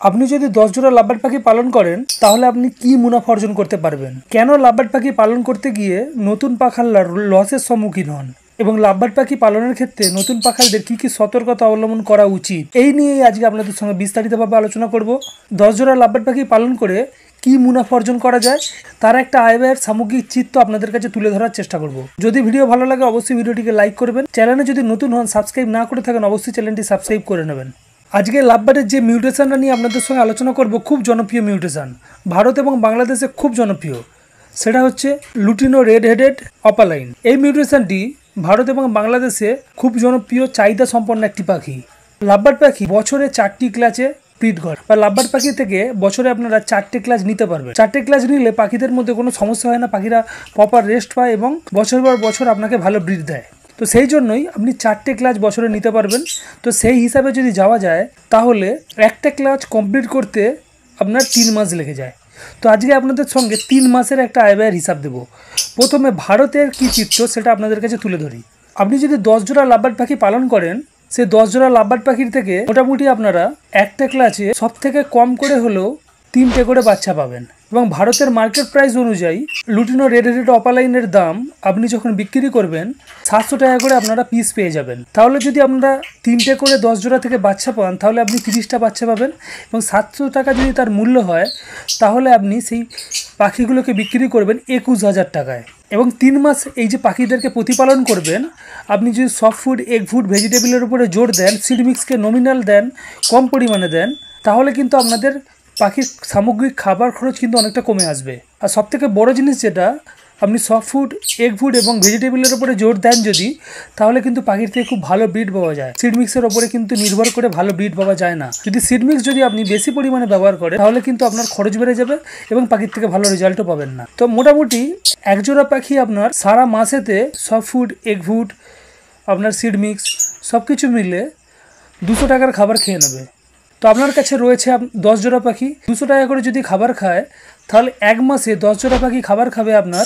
আপনি যদি 10 জোড়া লাভবার্ড পাখি পালন করেন তাহলে আপনি কি মুনাফা অর্জন করতে পারবেন, কেন লাভবার্ড পাখি পালন করতে গিয়ে নতুন পাখাল্লার লসের সম্মুখীন হন এবং লাভবার্ড পাখি পালনের ক্ষেত্রে নতুন পাখালদের কি কি সতর্কতা অবলম্বন করা উচিত, এই নিয়েই আজকে আপনাদের সঙ্গে বিস্তারিতভাবে আলোচনা করব। 10 জোড়া লাভবার্ড পাখি পালন করে কি মুনাফা অর্জন করা যায় তার একটা আয় ব্যয়ের সামগ্রিক চিত্র আপনাদের কাছে তুলে ধরার চেষ্টা করব। যদি ভিডিও ভালো লাগে অবশ্যই ভিডিওটিকে লাইক করবেন, চ্যানেলে যদি নতুন হন সাবস্ক্রাইব না করে থাকেন অবশ্যই চ্যানেলটি সাবস্ক্রাইব করে নেবেন। আজকে লাভবার্ডের যে মিউটেশনটা নিয়ে আপনাদের সঙ্গে আলোচনা করব, খুব জনপ্রিয় মিউটেশন, ভারত এবং বাংলাদেশে খুব জনপ্রিয়, সেটা হচ্ছে লুটিনো রেড হেডেড অপালাইন। এই মিউটেশনটি ভারত এবং বাংলাদেশে খুব জনপ্রিয়, চাহিদা সম্পন্ন একটি পাখি। লাভবার্ড পাখি বছরে 4টি ক্লাচে ব্রিড করে, বা লাভবার্ড পাখি থেকে বছরে আপনারা 4টে ক্লাচ নিতে পারবেন। 4টে ক্লাচ নিলে পাখিদের মধ্যে কোনো সমস্যা হয় না, পাখিরা প্রপার রেস্ট পায় এবং বছর পর বছর আপনাকে ভালো ব্রিড দেয়। তো সেই জন্যই আপনি 4টে ক্লাচ বছরে নিতে পারবেন। তো সেই হিসাবে যদি যাওয়া যায় তাহলে একটা ক্লাচ কমপ্লিট করতে আপনার 3 মাস লেগে যায়। তো আজকে আপনাদের সঙ্গে 3 মাসের একটা আয় ব্যয়ের হিসাব দেবো। প্রথমে ভারতের কি চিত্র সেটা আপনাদের কাছে তুলে ধরি। আপনি যদি 10 জোড়া লাভবার্ড পাখি পালন করেন, সেই 10 জোড়া লাভবার্ড পাখির থেকে মোটামুটি আপনারা একটা ক্লাচে সব থেকে কম করে হলেও 3টে করে বাচ্চা পাবেন। এবং ভারতের মার্কেট প্রাইস অনুযায়ী লুটিনো রেড হেডেড অপালাইনের দাম আপনি যখন বিক্রি করবেন 700 টাকা করে আপনারা পিস পেয়ে যাবেন। তাহলে যদি আপনারা 3টে করে 10 জোড়া থেকে বাচ্চা পান তাহলে আপনি 30টা বাচ্চা পাবেন এবং 700 টাকা যদি তার মূল্য হয় তাহলে আপনি সেই পাখিগুলোকে বিক্রি করবেন 21,000 টাকায়। এবং 3 মাস এই যে পাখিদেরকে প্রতিপালন করবেন, আপনি যদি সফট ফুড, এগ ফুড, ভেজিটেবলের উপরে জোর দেন, সিড মিক্সকে নমিনাল দেন, কম পরিমাণে দেন, তাহলে কিন্তু আপনাদের পাখির সামগ্রিক খাবার খরচ কিন্তু অনেকটা কমে আসবে। আর সবথেকে বড় জিনিস যেটা, আপনি সফট ফুড, এগ ফুড এবং ভেজিটেবলের উপরে জোর দেন যদি, তাহলে কিন্তু পাখির থেকে খুব ভালো ব্রিড পাওয়া যায়। সিড মিক্সের ওপরে কিন্তু নির্ভর করে ভালো ব্রিড পাওয়া যায় না। যদি সিড মিক্স যদি আপনি বেশি পরিমাণে ব্যবহার করেন তাহলে কিন্তু আপনার খরচ বেড়ে যাবে এবং পাখির থেকে ভালো রেজাল্টও পাবেন না। তো মোটামুটি একজোড়া পাখি আপনার সারা মাসেতে সফট ফুড, এগ ফুড, আপনার সিড মিক্স সব কিছু মিলে 200 টাকার খাবার খেয়ে নেবে। তো আপনার কাছে রয়েছে 10 জোড়া পাখি, 200 টাকা করে যদি খাবার খায় তাহলে 1 মাসে 10 জোড়া পাখি খাবার খাবে আপনার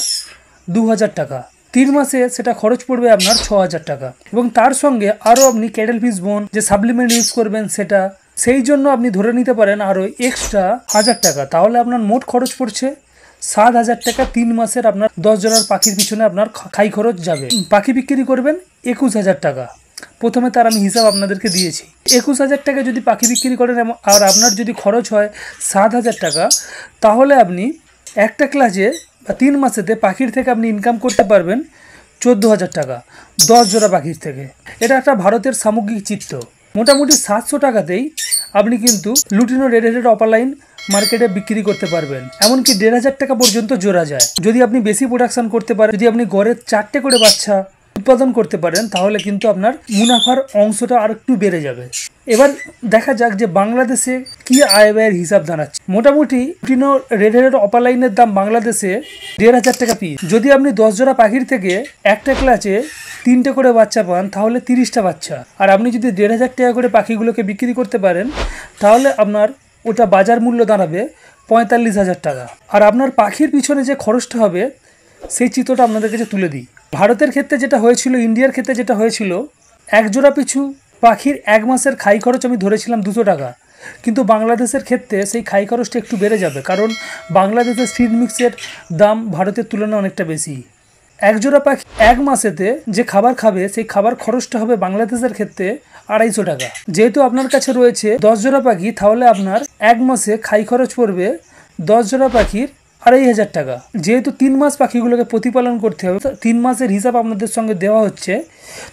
2000 টাকা। 3 মাসে সেটা খরচ পড়বে আপনার 6000 টাকা। এবং তার সঙ্গে আরও আপনি ক্যাটেল ফিশ বোন যে সাপ্লিমেন্ট ইউজ করবেন সেটা, সেই জন্য আপনি ধরে নিতে পারেন আরও এক্সট্রা 1000 টাকা। তাহলে আপনার মোট খরচ পড়ছে 7000 টাকা। 3 মাসের আপনার 10 জোড়ার পাখির পিছনে আপনার খাই খরচ যাবে। পাখি বিক্রি করবেন 21,000 টাকা। প্রথমে তার আমি হিসাব আপনাদেরকে দিয়েছি। 21,000 টাকা যদি পাখি বিক্রি করেন আর আপনার যদি খরচ হয় 7000 টাকা, তাহলে আপনি একটা ক্লাসে বা 3 মাসেতে পাখির থেকে আপনি ইনকাম করতে পারবেন 14,000 টাকা 10 জোড়া পাখির থেকে। এটা একটা ভারতের সামগ্রিক চিত্র। মোটামুটি 700 টাকাতেই আপনি কিন্তু লুটিনো রেড হেডেড অপালাইন মার্কেটে বিক্রি করতে পারবেন। এমনকি 1,500 টাকা পর্যন্ত জোড়া যায়। যদি আপনি বেশি প্রোডাকশন করতে পারেন, যদি আপনি গড়ে 4টে করে বাচ্চা উৎপাদন করতে পারেন, তাহলে কিন্তু আপনার মুনাফার অংশটা আর একটু বেড়ে যাবে। এবার দেখা যাক যে বাংলাদেশে কি আয় ব্যয়ের হিসাব দাঁড়াচ্ছে। মোটামুটি লুটিনো রেড হেডেড অপালাইনের দাম বাংলাদেশে 1,500 টাকা পিস। যদি আপনি 10 জোড়া পাখির থেকে একটা ক্লাচে 3টে করে বাচ্চা পান তাহলে 30টা বাচ্চা। আর আপনি যদি 1,500 টাকা করে পাখিগুলোকে বিক্রি করতে পারেন তাহলে আপনার ওটা বাজার মূল্য দাঁড়াবে 45,000 টাকা। আর আপনার পাখির পিছনে যে খরচটা হবে সেই চিত্রটা আপনাদের কাছে তুলে দিই। ভারতের ক্ষেত্রে যেটা হয়েছিল, ইন্ডিয়ার ক্ষেত্রে যেটা হয়েছিল, এক জোড়া পিছু পাখির 1 মাসের খাই খরচ আমি ধরেছিলাম 200 টাকা। কিন্তু বাংলাদেশের ক্ষেত্রে সেই খাই খরচটা একটু বেড়ে যাবে, কারণ বাংলাদেশের সিড মিক্সের দাম ভারতের তুলনায় অনেকটা বেশি। এক জোড়া পাখি 1 মাসেতে যে খাবার খাবে সেই খাবার খরচটা হবে বাংলাদেশের ক্ষেত্রে 250 টাকা। যেহেতু আপনার কাছে রয়েছে 10 জোড়া পাখি, তাহলে আপনার 1 মাসে খাই খরচ পড়বে 10 জোড়া পাখির 2,500 টাকা। যেহেতু 3 মাস পাখিগুলোকে প্রতিপালন করতে হবে, 3 মাসের হিসাব আপনাদের সঙ্গে দেওয়া হচ্ছে।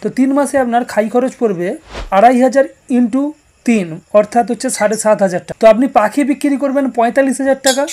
তো 3 মাসে আপনার খাই খরচ পড়বে 2,500 ইন্টু 3, অর্থাৎ হচ্ছে 7,500 টাকা। তো আপনি পাখি বিক্রি করবেন 45,000 টাকা,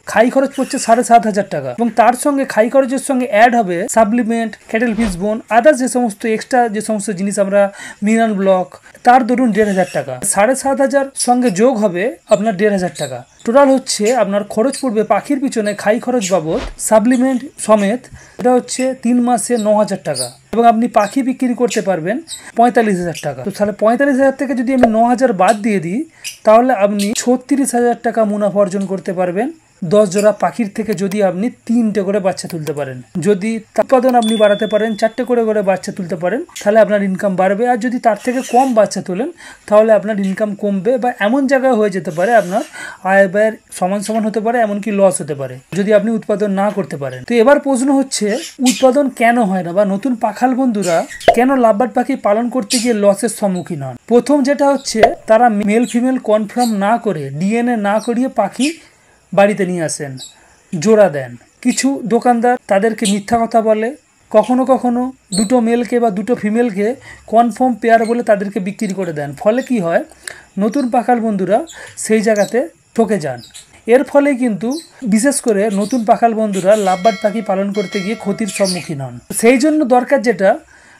খাই খরচ পড়ছে 7,500 টাকা। এবং তার সঙ্গে খাই খরচের সঙ্গে অ্যাড হবে সাপ্লিমেন্ট, ক্যাটেল ফিশ বোন, আদার্স যে সমস্ত এক্সট্রা যে সমস্ত জিনিস আমরা মিনারেল ব্লক, তার ধরুন 1,500 টাকা। 7,500 সঙ্গে যোগ হবে আপনার 1,500 টাকা। টোটাল হচ্ছে আপনার খরচ পড়বে পাখির পিছনে খাই খরচ বাবদ সাপ্লিমেন্ট সমেত, এটা হচ্ছে 3 মাসে 9,000 টাকা। এবং আপনি পাখি বিক্রি করতে পারবেন 45,000 টাকা। তো তাহলে 45,000 থেকে যদি আমি 9,000 বাদ দিয়ে দিই তাহলে আপনি 36,000 টাকা মুনাফা অর্জন করতে পারবেন 10 জোড়া পাখির থেকে যদি আপনি 3টে করে বাচ্চা তুলতে পারেন, যদি উৎপাদন আপনি বাড়াতে পারেন, 4টে করে বাচ্চা তুলতে পারেন, তাহলে আপনার ইনকাম বাড়বে। আর যদি তার থেকে কম বাচ্চা তোলেন তাহলে আপনার ইনকাম কমবে, বা এমন জায়গায় হয়ে যেতে পারে আপনার আয় ব্যয়ের সমান সমান হতে পারে, এমনকি লস হতে পারে যদি আপনি উৎপাদন না করতে পারেন। তো এবার প্রশ্ন হচ্ছে উৎপাদন কেন হয় না, বা নতুন পাখাল বন্ধুরা কেন লাভবার্ড পাখি পালন করতে গিয়ে লসের সম্মুখীন হন। প্রথম যেটা হচ্ছে, তারা মেল ফিমেল কনফার্ম না করে, ডিএনএ না করিয়ে পাখি বাড়িতে নিয়ে আসেন, জোড়া দেন। কিছু দোকানদার তাদেরকে মিথ্যা কথা বলে, কখনো কখনো দুটো মেলকে বা দুটো ফিমেলকে কনফার্ম পেয়ার বলে তাদেরকে বিক্রি করে দেন। ফলে কি হয়, নতুন পাখাল বন্ধুরা সেই জায়গাতে ঠকে যান। এর ফলে কিন্তু বিশেষ করে নতুন পাখাল বন্ধুরা লাভবার্ড পাখি পালন করতে গিয়ে ক্ষতির সম্মুখীন হন। সেই জন্য দরকার যেটা,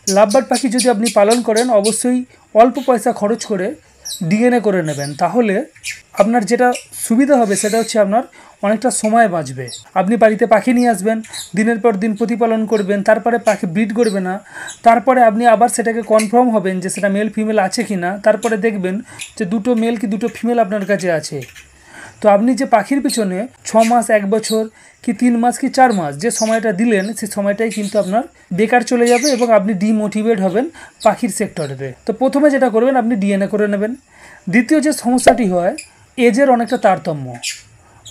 লাভবার্ড পাখি যদি আপনি পালন করেন অবশ্যই অল্প পয়সা খরচ করে ডিএনএ করে নেবেন। তাহলে আপনার যেটা সুবিধা হবে সেটা হচ্ছে আপনার অনেকটা সময় বাঁচবে। আপনি বাড়িতে পাখি নিয়ে আসবেন, দিনের পর দিন প্রতিপালন করবেন, তারপরে পাখি ব্রিড করবে না, তারপরে আপনি আবার সেটাকে কনফার্ম হবেন যে সেটা মেল ফিমেল আছে কি না, তারপরে দেখবেন যে দুটো মেল কি দুটো ফিমেল আপনার কাছে আছে। তো আপনি যে পাখির পিছনে 6 মাস, 1 বছর কি 3 মাস কি 4 মাস যে সময়টা দিলেন, সেই সময়টাই কিন্তু আপনার বেকার চলে যাবে এবং আপনি ডিমোটিভেট হবেন পাখির সেক্টরেতে। তো প্রথমে যেটা করবেন, আপনি ডিএনএ করে নেবেন। দ্বিতীয় যে সমস্যাটি হয়, এজের অনেকটা তারতম্য।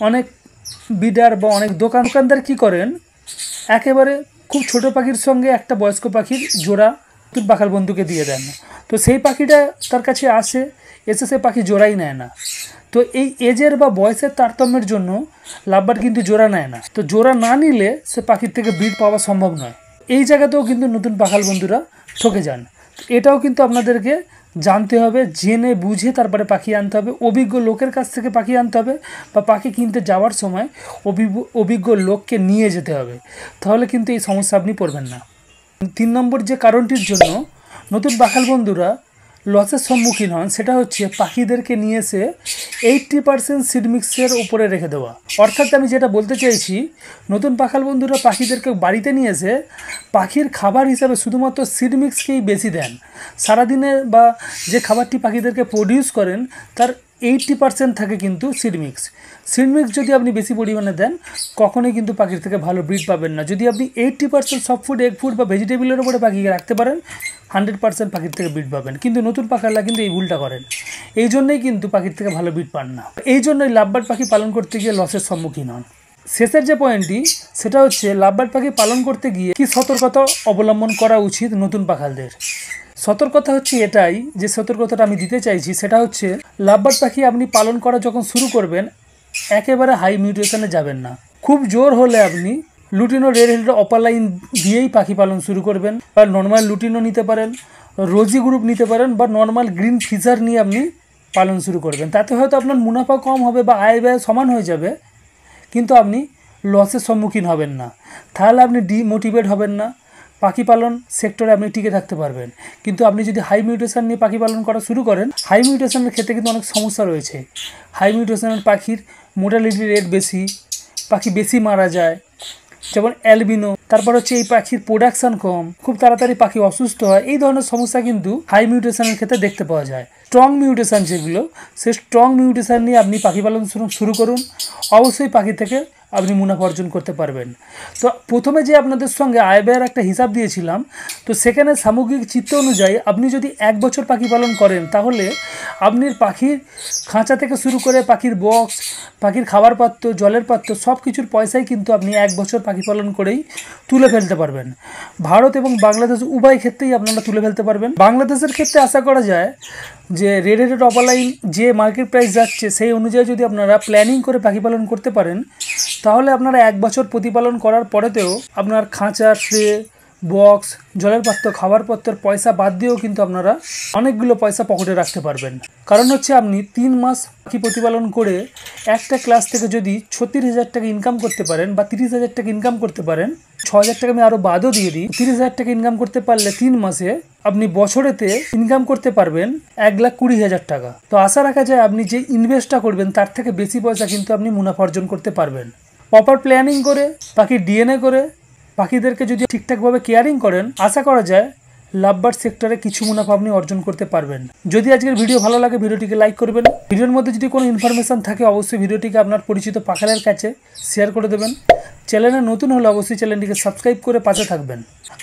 অনেক বিডার বা অনেক দোকানদার কি করেন, একেবারে খুব ছোট পাখির সঙ্গে একটা বয়স্ক পাখির জোড়া পাখাল বন্ধুকে দিয়ে দেন। তো সেই পাখিটা তার কাছে আসে, এসে সে পাখি জোড়াই নেয় না। তো এই এজের বা বয়সের তারতম্যের জন্য লাভবার্ড কিন্তু জোড়া নেয় না। তো জোড়া না নিলে সে পাখির থেকে ব্রিড পাওয়া সম্ভব নয়। এই জায়গাতেও কিন্তু নতুন পাখাল বন্ধুরা ঠকে যান। এটাও কিন্তু আপনাদেরকে জানতে হবে, জেনে বুঝে তারপরে পাখি আনতে হবে। অভিজ্ঞ লোকের কাছ থেকে পাখি আনতে হবে, বা পাখি কিনতে যাওয়ার সময় অভিজ্ঞ লোককে নিয়ে যেতে হবে। তাহলে কিন্তু এই সমস্যা আপনি পড়বেন না। 3 নম্বর যে কারণটির জন্য নতুন পাখাল বন্ধুরা লসের সম্মুখীন হন, সেটা হচ্ছে পাখিদেরকে নিয়ে এসে 80% সিড মিক্সের উপরে রেখে দেওয়া। অর্থাৎ আমি যেটা বলতে চাইছি, নতুন পাখাল বন্ধুরা পাখিদেরকে বাড়িতে নিয়ে এসে পাখির খাবার হিসাবে শুধুমাত্র সিড মিক্সকেই বেশি দেন। সারাদিনে বা যে খাবারটি পাখিদেরকে প্রডিউস করেন তার 80% থাকে কিন্তু সিড মিক্স। সিড মিক্স যদি আপনি বেশি পরিমাণে দেন, কখনোই কিন্তু পাখির থেকে ভালো ব্রিড পাবেন না। যদি আপনি 80% সফট ফুড, এগ ফুড বা ভেজিটেবলের উপরে পাখিকে রাখতে পারেন, 100% পাখির থেকে ব্রিড পাবেন। কিন্তু নতুন পাখালা কিন্তু এই ভুলটা করেন, এই জন্যই কিন্তু পাখির থেকে ভালো ব্রিড পান না। এই জন্যই লাভবার্ড পাখি পালন করতে গিয়ে লসের সম্মুখীন হন। শেষের যে পয়েন্টটি, সেটা হচ্ছে লাভবার্ড পাখি পালন করতে গিয়ে কি সতর্কতা অবলম্বন করা উচিত নতুন পাখালদের। সতর্কতা হচ্ছে এটাই, যে সতর্কতাটা আমি দিতে চাইছি সেটা হচ্ছে, লাভবার্ড পাখি আপনি পালন করা যখন শুরু করবেন, একেবারে হাই মিউটেশনে যাবেন না। খুব জোর হলে আপনি লুটিনো রেড হেডেড অপালাইন দিয়েই পাখি পালন শুরু করবেন, বা নর্মাল লুটিনো নিতে পারেন, রোজি গ্রুপ নিতে পারেন, বা নর্মাল গ্রিন ফিচার নিয়ে আপনি পালন শুরু করবেন। তাতে হয়তো আপনার মুনাফা কম হবে বা আয় ব্যয় সমান হয়ে যাবে, কিন্তু আপনি লসের সম্মুখীন হবেন না। তাহলে আপনি ডিমোটিভেট হবেন না, পাখি পালন সেক্টরে আপনি টিকে থাকতে পারবেন। কিন্তু আপনি যদি হাই মিউটেশন নিয়ে পাখি পালন করা শুরু করেন, হাই মিউটেশনের ক্ষেত্রে কিন্তু অনেক সমস্যা রয়েছে। হাই মিউটেশনের পাখির মোর্টালিটি রেট বেশি, পাখি বেশি মারা যায়, যেমন অ্যালবিনো। তারপর হচ্ছে এই পাখির প্রোডাকশান কম, খুব তাড়াতাড়ি পাখি অসুস্থ হয়। এই ধরনের সমস্যা কিন্তু হাই মিউটেশনের ক্ষেত্রে দেখতে পাওয়া যায়। স্ট্রং মিউটেশন যেগুলো, সেই স্ট্রং মিউটেশন নিয়ে আপনি পাখি পালন শুরু করুন, অবশ্যই পাখি থেকে আপনি মুনাফা অর্জন করতে পারবেন। তো প্রথমে যে আপনাদের সঙ্গে আয় ব্যয়ের একটা হিসাব দিয়েছিলাম, তো সেখানে সামগ্রিক চিত্র অনুযায়ী আপনি যদি 1 বছর পাখি পালন করেন, তাহলে আপনি পাখির খাঁচা থেকে শুরু করে পাখির বক্স, পাখির খাবার পাত্র, জলের পাত্র, সব কিছুর পয়সাই কিন্তু আপনি 1 বছর পাখি পালন করেই তুলে ফেলতে পারবেন। ভারত এবং বাংলাদেশ উভয় ক্ষেত্রেই আপনারা তুলে ফেলতে পারবেন। বাংলাদেশের ক্ষেত্রে আশা করা যায় যে রেড হেডেড অপালাইন যে মার্কেট প্রাইস যাচ্ছে, সেই অনুযায়ী যদি আপনারা প্ল্যানিং করে পাখি পালন করতে পারেন, তাহলে আপনারা 1 বছর প্রতিপালন করার পরেতেও আপনার খাঁচা, ট্রে, বক্স, জলের পাত্র, খাবার পাত্রের পয়সা বাদ দিয়েও কিন্তু আপনারা অনেকগুলো পয়সা পকেটে রাখতে পারবেন। কারণ হচ্ছে আপনি 3 মাস পাখি প্রতিপালন করে একটা ক্লাস থেকে যদি 36,000 টাকা ইনকাম করতে পারেন, বা 30,000 টাকা ইনকাম করতে পারেন, 6,000 টাকা আমি আরও বাদও দিয়ে দিই, 30,000 টাকা ইনকাম করতে পারলে 3 মাসে আপনি বছরেতে ইনকাম করতে পারবেন 1,20,000 টাকা। তো আশা রাখা যায় আপনি যে ইনভেস্টটা করবেন তার থেকে বেশি পয়সা কিন্তু আপনি মুনাফা অর্জন করতে পারবেন। প্রপার প্ল্যানিং করে, পাখির ডিএনএ করে, পাখিদেরকে যদি ঠিকঠাকভাবে কেয়ারিং করেন, আশা করা যায় লাভবার্ড সেক্টরে কিছু মুনাফা আপনি অর্জন করতে পারবেন। যদি আজকের ভিডিও ভালো লাগে ভিডিওটিকে লাইক করবেন। ভিডিওর মধ্যে যদি কোনো ইনফরমেশন থাকে অবশ্যই ভিডিওটিকে আপনার পরিচিত পাখালের কাছে শেয়ার করে দেবেন। চ্যানেলে নতুন হলে অবশ্যই চ্যানেলটিকে সাবস্ক্রাইব করে পাশে থাকবেন।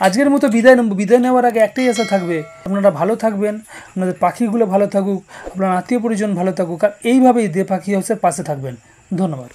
আজকের মতো বিদায় নেব। বিদায় নেওয়ার আগে একটাই আশা থাকবে, আপনারা ভালো থাকবেন, আপনাদের পাখিগুলো ভালো থাকুক, আপনার আত্মীয় পরিজন ভালো থাকুক, আর এইভাবেই দে পাখি হাউসের পাশে থাকবেন। ধন্যবাদ।